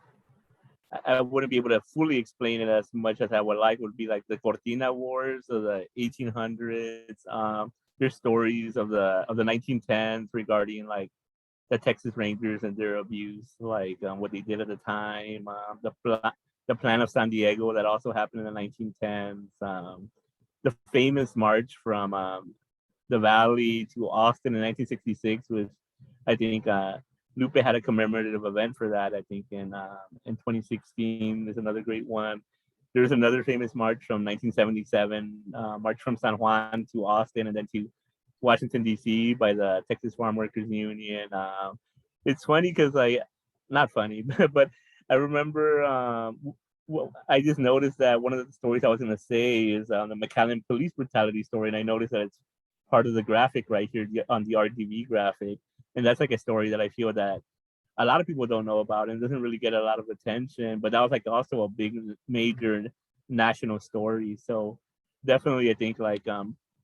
I wouldn't be able to fully explain it as much as I would like. Would be like the Cortina Wars of the 1800s. There's stories of the 1910s regarding like the Texas Rangers and their abuse, like what they did at the time. The plan of San Diego that also happened in the 1910s. The famous march from the Valley to Austin in 1966, which I think Lupe had a commemorative event for that. I think in 2016 is another great one. There's another famous march from 1977, march from San Juan to Austin and then to Washington D.C. by the Texas Farm Workers Union. It's funny because not funny, but I remember. I just noticed that one of the stories I was going to say is the McAllen police brutality story, and I noticed that it's part of the graphic right here on the RGV graphic, and that's like a story that I feel that a lot of people don't know about and doesn't really get a lot of attention. But that was like also a big, major national story. So definitely, I think like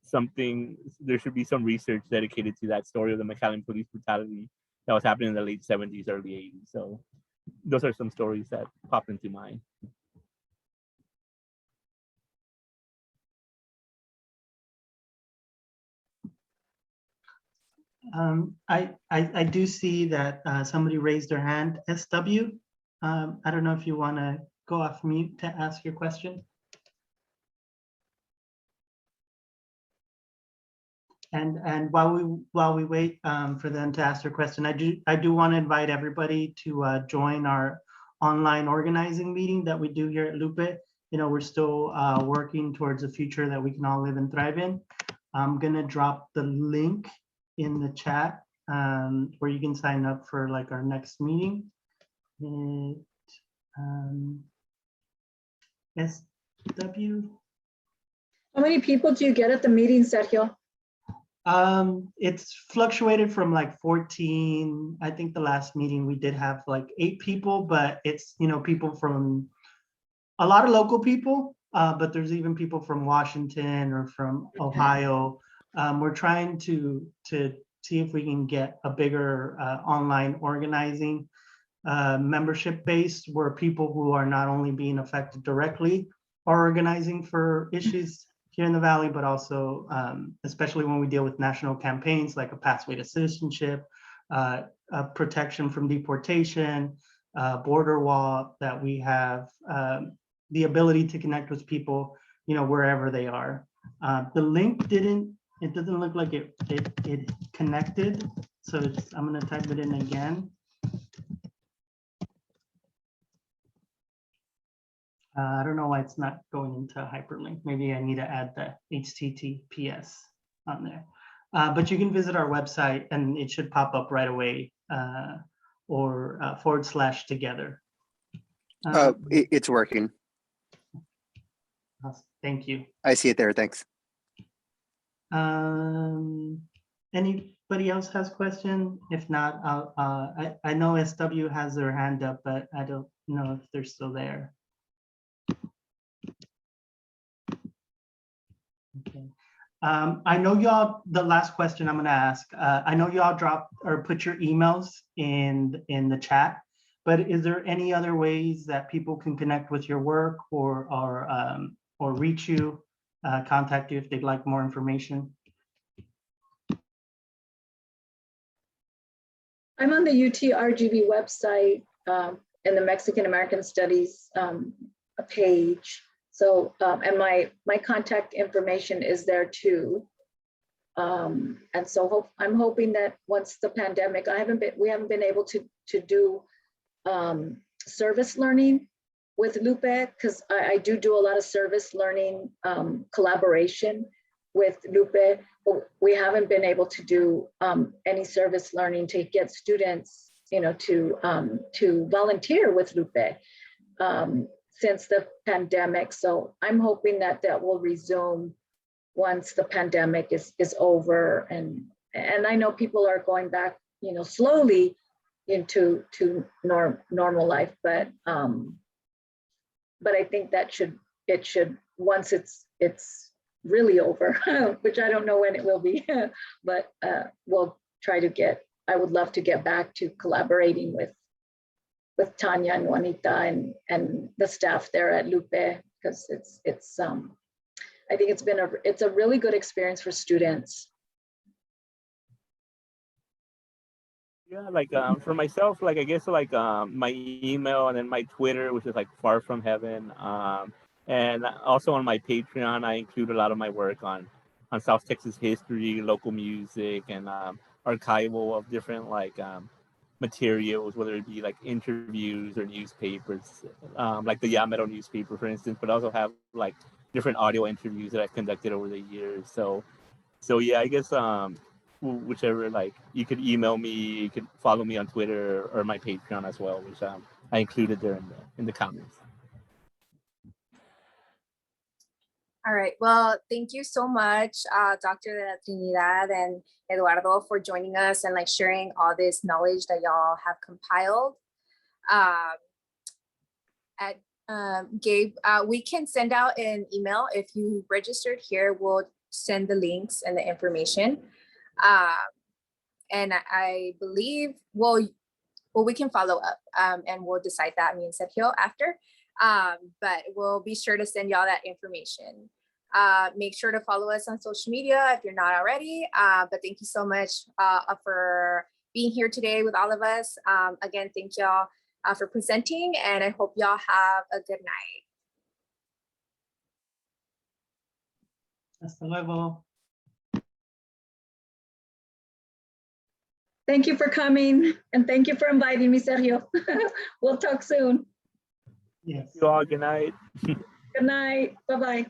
something there should be some research dedicated to that story of the McAllen police brutality that was happening in the late 70s, early 80s. So those are some stories that pop into mind. I do see that somebody raised their hand. SW, I don't know if you want to go off mute to ask your question. And while we wait for them to ask their question, I do want to invite everybody to join our online organizing meeting that we do here at Lupe. You know, we're still working towards a future that we can all live and thrive in. I'm gonna drop the link in the chat where you can sign up for like our next meeting. SW. How many people do you get at the meeting, Sergio? It's fluctuated from like 14. I think the last meeting we did have like 8 people, but it's, you know, people from a lot of local people, but there's even people from Washington or from Ohio. We're trying to see if we can get a bigger online organizing membership base where people who are not only being affected directly are organizing for issues here in the Valley, but also especially when we deal with national campaigns like a pathway to citizenship, protection from deportation, border wall, that we have the ability to connect with people, you know, wherever they are. The link it doesn't look like it connected. So I'm gonna type it in again. I don't know why it's not going into hyperlink. Maybe I need to add the HTTPS on there. But you can visit our website and it should pop up right away or / together. It's working. Thank you. I see it there. Thanks. Anybody else has question? If not, I know SW has their hand up, but I don't know if they're still there. Okay. I know y'all, the last question I'm gonna ask, I know y'all dropped or put your emails in the chat, but is there any other ways that people can connect with your work or reach you, contact you if they'd like more information? I'm on the UTRGV website in the Mexican American Studies page. So, and my contact information is there too. And so I'm hoping that once the pandemic, we haven't been able to do service learning with Lupe, because I do a lot of service learning collaboration with Lupe, but we haven't been able to do any service learning to get students, you know, to volunteer with Lupe since the pandemic. So I'm hoping that will resume once the pandemic is over, and I know people are going back, you know, slowly into normal life, but I think that it should once it's really over, which I don't know when it will be, but we'll try to I would love to get back to collaborating with Tanya and Juanita and the staff there at Lupe, because it's I think it's a really good experience for students. Yeah, like for myself, like I guess like my email and then my Twitter, which is like Pharr from Heaven, and also on my Patreon, I include a lot of my work on South Texas history, local music, and archival of different like materials, whether it be like interviews or newspapers, like the Yamato newspaper, for instance, but I also have like different audio interviews that I've conducted over the years. So yeah, I guess whichever, like you could email me, you could follow me on Twitter or my Patreon as well, which I included there in the comments. All right. Well, thank you so much, Dr. De La Trinidad and Eduardo, for joining us and like sharing all this knowledge that y'all have compiled. Gabe, we can send out an email. If you registered here, we'll send the links and the information. And I believe, well, we can follow up and we'll decide that, me and Sergio, after. But we'll be sure to send y'all that information. Make sure to follow us on social media if you're not already. But thank you so much for being here today with all of us. Again, thank y'all for presenting, and I hope y'all have a good night. Hasta luego. Thank you for coming, and thank you for inviting me, Sergio. We'll talk soon. Yes. You all, good night. Good night. Bye-bye.